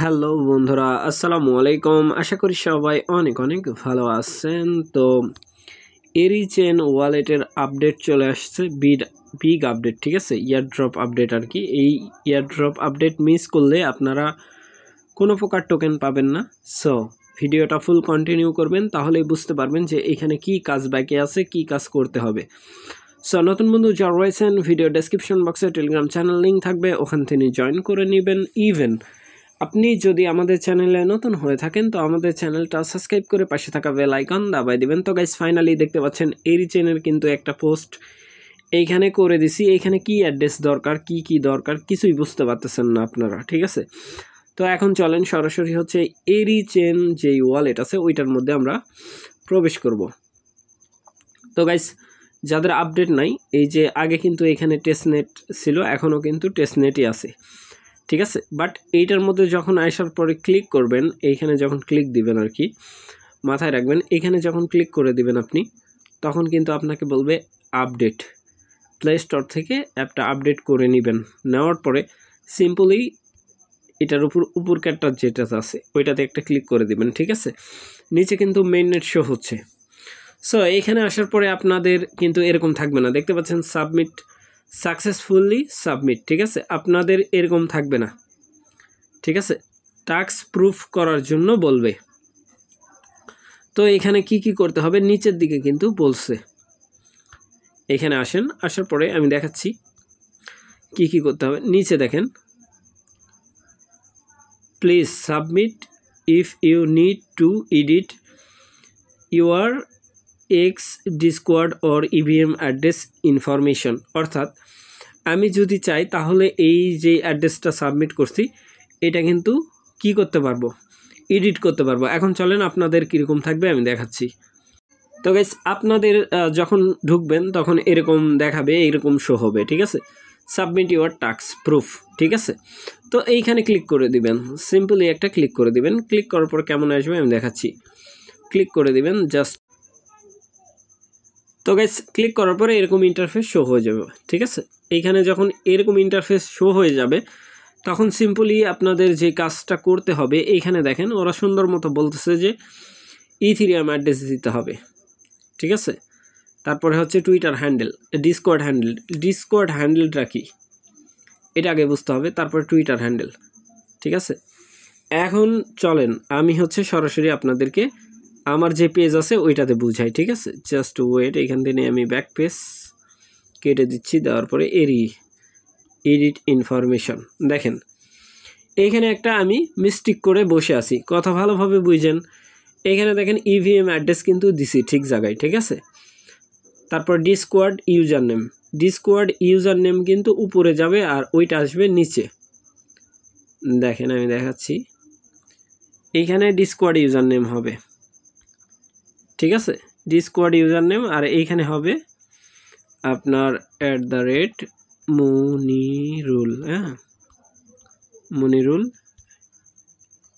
Hello বন্ধুরা, আসসালামু আলাইকুম। আশা করি সবাই অনেক অনেক ভালো আছেন। তো এরি চেন ওয়ালেটের আপডেট চলে আসছে, বিগ আপডেট, ঠিক আছে, ইয়ারড্রপ আপডেট আর কি। এই ইয়ারড্রপ আপডেট মিস করলে আপনারা কোনো প্রকার টোকেন পাবেন না। সো ভিডিওটা ফুল কন্টিনিউ করবেন, তাহলেই বুঝতে পারবেন যে এখানে কি কাজ বাকি আছে, কি কাজ করতে হবে। সো নতুন বন্ধু যারা রয়েছেন, ভিডিও ডেসক্রিপশন বক্সে টেলিগ্রাম চ্যানেল লিঙ্ক থাকবে, ওখান থেকে জয়েন করে নেবেন। ইভেন আপনি যদি আমাদের চ্যানেলে নতুন হয়ে থাকেন তো আমাদের চ্যানেলটা সাবস্ক্রাইব করে পাশে থাকা বেল আইকন দাবাই দিবেন। তো গাইস ফাইনালি দেখতে পাচ্ছেন এরি চেনের কিন্তু একটা পোস্ট এইখানে করে দিছি। এইখানে কি অ্যাড্রেস দরকার, কি দরকার কিছুই বুঝতে পারতেছেন না আপনারা, ঠিক আছে। তো এখন চলেন সরাসরি হচ্ছে এরি চেন যেই ওয়ালেট আছে ওইটার মধ্যে আমরা প্রবেশ করব। তো গাইস যাদের আপডেট নাই, এই যে আগে কিন্তু এখানে টেস্টনেট ছিল, এখনও কিন্তু টেস্টনেটই আছে, ঠিক আছে। বাট এইটার মধ্যে যখন আসার পরে ক্লিক করবেন, এইখানে যখন ক্লিক দিবেন আর কি, মাথায় রাখবেন এখানে যখন ক্লিক করে দিবেন আপনি, তখন কিন্তু আপনাকে বলবে আপডেট। প্লে স্টোর থেকে অ্যাপটা আপডেট করে নেবেন। নেওয়ার পরে সিম্পলি এটার উপর ক্যাটটা যেটা আছে ওইটাতে একটা ক্লিক করে দিবেন, ঠিক আছে। নিচে কিন্তু মেইননেট শো হচ্ছে। সো এইখানে আসার পরে আপনাদের কিন্তু এরকম থাকবে না, দেখতে পাচ্ছেন সাবমিট সাকসেসফুলি সাবমিট, ঠিক আছে। আপনাদের এরকম থাকবে না, ঠিক আছে। টাস্ক প্রুফ করার জন্য বলবে। তো এখানে কি করতে হবে নিচের দিকে কিন্তু বলছে। এখানে আসেন, আসার পরে আমি দেখাচ্ছি কি করতে হবে। নিচে দেখেন, please submit if you need to edit your X Discord or email address information. অর্থাৎ আমি যদি চাই তাহলে এই যে অ্যাড্রেসটা সাবমিট করছি এটা কিন্তু কি করতে পারবো, এডিট করতে পারবো। এখন চলেন আপনাদের কীরকম থাকবে আমি দেখাচ্ছি। তো গাইস আপনাদের যখন ঢুকবেন তখন এরকম দেখাবে, এরকম শো হবে, ঠিক আছে। সাবমিট ইউর টাস্ক প্রুফ, ঠিক আছে। তো এইখানে ক্লিক করে দিবেন, সিম্পলি একটা ক্লিক করে দিবেন। ক্লিক করার পর কেমন আসবে আমি দেখাচ্ছি। ক্লিক করে দিবেন জাস্ট। তো গাইস ক্লিক করার পরে এরকম ইন্টারফেস শো হয়ে যাবে, ঠিক আছে। এইখানে যখন এরকম ইন্টারফেস শো হয়ে যাবে তখন সিম্পলি আপনাদের যে কাজটা করতে হবে, এইখানে দেখেন ওরা সুন্দর মতো বলতেছে যে ইথিরিয়াম অ্যাড্রেস দিতে হবে, ঠিক আছে। তারপরে হচ্ছে টুইটার হ্যান্ডেল, ডিসকর্ড হ্যান্ডেলটা কি এটা আগে বুঝতে হবে, তারপরে টুইটার হ্যান্ডেল, ঠিক আছে। এখন চলেন আমি হচ্ছে সরাসরি আপনাদেরকে আমার যে পেজ আছে ওইটাতে বুঝাই, ঠিক আছে। জাস্ট ওয়েট, এখান থেকে আমি ব্যাক পেজ কেটে দিচ্ছি, দেওয়ার পরে এডিট ইনফরমেশন দেখেন এইখানে একটা আমি মিস্টেক করে বসে আছি, কথা ভালোভাবে বুঝেন। এখানে দেখেন ইভিএম অ্যাড্রেস কিন্তু দিছি ঠিক জায়গায়, ঠিক আছে। তারপর ডিসকোয়ার্ড ইউজার নেম কিন্তু উপরে যাবে আর ওইটা আসবে নিচে। দেখেন আমি দেখাচ্ছি, এইখানে ডিসকোয়ার্ড ইউজার নেম হবে, ঠিক আছে। ডিসকোয়ার্ড ইউজার নেম, আর এইখানে হবে আপনার @মনিরুল, হ্যাঁ, মনিরুল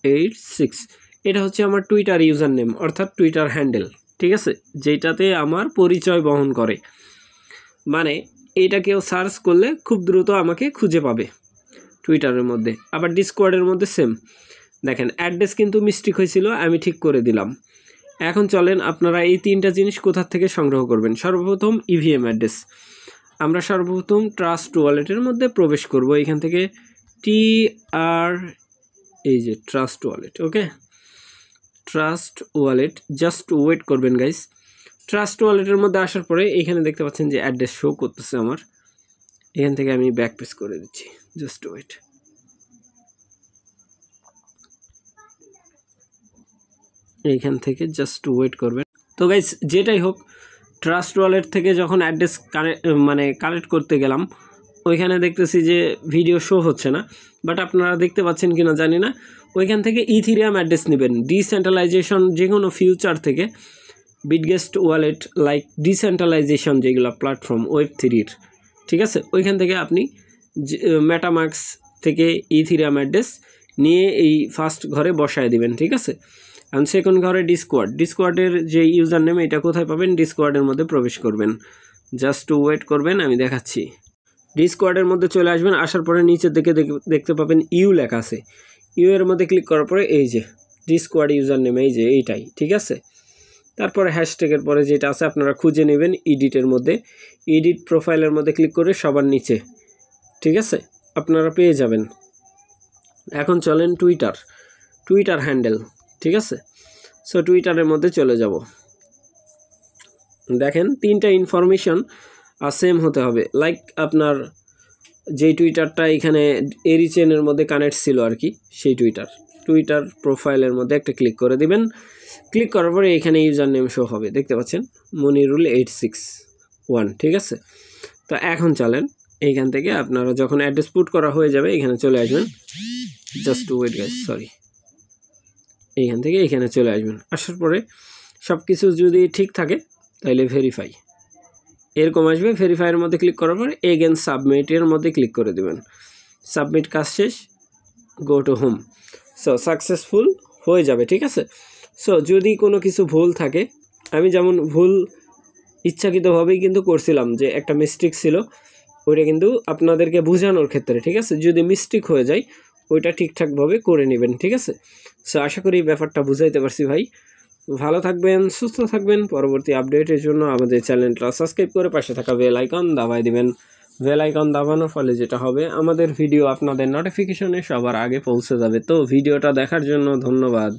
86। এটা হচ্ছে আমার টুইটার ইউজার নেম, অর্থাৎ টুইটার হ্যান্ডেল, ঠিক আছে, যেটাতে আমার পরিচয় বহন করে। মানে এটা কেউ সার্চ করলে খুব দ্রুত আমাকে খুঁজে পাবে টুইটারের মধ্যে। আবার ডিসকর্ডের মধ্যে সেম। দেখেন অ্যাড্রেস কিন্তু মিস্টেক হয়েছিল, আমি ঠিক করে দিলাম। এখন চলেন আপনারা এই তিনটা জিনিস কোথা থেকে সংগ্রহ করবেন। সর্বপ্রথম ইভিএম অ্যাড্রেস, আমরা সর্বপ্রথম ট্রাস্ট ওয়ালেটের মধ্যে প্রবেশ করব। এখান থেকে এই যে ট্রাস্ট ওয়ালেট, ওকে, ট্রাস্ট ওয়ালেট, জাস্ট ওয়েট করবেন গাইস। ট্রাস্ট ওয়ালেটের মধ্যে আসার পরে এখানে দেখতে পাচ্ছেন যে অ্যাড্রেস শো করতেছে আমার। এখান থেকে আমি ব্যাক পেজ করে দিচ্ছি, জাস্ট ওয়েট। এইখান থেকে জাস্ট ওয়েট করবেন। তো গাইস যেটাই হোক, ট্রাস্ট ওয়ালেট থেকে যখন অ্যাড্রেস কালেক্ট করতে গেলাম, ওইখানে দেখতেছি যে ভিডিও শো হচ্ছে না, বাট আপনারা দেখতে পাচ্ছেন কিনা জানি না। ওইখান থেকে ইথিরিয়াম অ্যাড্রেস নেবেন, ডিসেন্ট্রালাইজেশন যে কোনো ফিউচার থেকে, বিগেস্ট ওয়ালেট লাইক ডিসেন্ট্রালাইজেশন যেগুলো প্ল্যাটফর্ম ওয়েব3-র, ঠিক আছে। ওইখান থেকে আপনি মেটামাস্ক থেকে ইথিরিয়াম অ্যাড্রেস নিয়ে এই ফার্স্ট ঘরে বসায় দিবেন, ঠিক আছে। অ্যান্ড সেকেন্ড ঘরে ডিসকোয়ার্ডের যে ইউজার নেম এটা কোথায় পাবেন, ডিসকোয়ার্ডের মধ্যে প্রবেশ করবেন, জাস্ট ওয়েট করবেন, আমি দেখাচ্ছি। ডিসকোয়ার্ডের মধ্যে চলে আসবেন। আসার পরে নিচের দিকে দেখতে পাবেন ইউ লেখা আছে, ইউ এর মধ্যে ক্লিক করার পরে এই যে ডিসকোয়াড ইউজার নেম এই যে এইটাই, ঠিক আছে। তারপরে হ্যাশট্যাগের পরে যেটা আছে আপনারা খুঁজে নেবেন এডিটের মধ্যে, এডিট প্রোফাইলের মধ্যে ক্লিক করে সবার নিচে, ঠিক আছে, আপনারা পেয়ে যাবেন। এখন চলেন টুইটার হ্যান্ডেল, ঠিক আছে। সো টুইটারের মধ্যে চলে যাব। দেখেন 3টা ইনফরমেশন সেম হতে হবে, লাইক আপনার যেই টুইটারটা এখানে এরি চেনের মধ্যে কানেক্ট ছিল আর কি, সেই টুইটার প্রোফাইলের মধ্যে একটা ক্লিক করে দিবেন। ক্লিক করার পরে এখানে ইউজার নেম শো হবে, দেখতে পাচ্ছেন মনিরুল 861, ঠিক আছে। তো এখন চলেন এইখান থেকে আপনারা যখন অ্যাড্রেস পুট করা হয়ে যাবে এখানে চলে আসবেন, জাস্ট ওয়েট গাইস, সরি, এইখান থেকে এখানে চলে আসবেন। আসার পরে সব কিছু যদি ঠিক থাকে তাহলে ভেরিফাই এরকম আসবে। ভেরিফাইয়ের মধ্যে ক্লিক করার পর এগেন সাবমিটের মধ্যে ক্লিক করে দেবেন। সাবমিট কাজ শেষ, go to home. So successful হয়ে যাবে, ঠিক আছে। সো যদি কোনো কিছু ভুল থাকে, আমি যেমন ভুল ইচ্ছাকৃতভাবেই কিন্তু করছিলাম, যে একটা মিস্টেক ছিল, ওইটা কিন্তু আপনাদেরকে বোঝানোর ক্ষেত্রে, ঠিক আছে। যদি মিস্টেক হয়ে যায় ওইটা ঠিকঠাকভাবে করে নেবেন, ঠিক আছে। সো আশা করি ব্যাপারটা বুঝাইতে পারছি ভাই। ভালো থাকবেন, সুস্থ থাকবেন। পরবর্তী আপডেটের জন্য আমাদের চ্যানেলটা সাবস্ক্রাইব করে পাশে থাকা বেল আইকন দাবায় দিবেন। বেল আইকন দাবানোর ফলে যেটা হবে, আমাদের ভিডিও আপনাদের নোটিফিকেশনে সবার আগে পৌঁছে যাবে। তো ভিডিওটা দেখার জন্য ধন্যবাদ।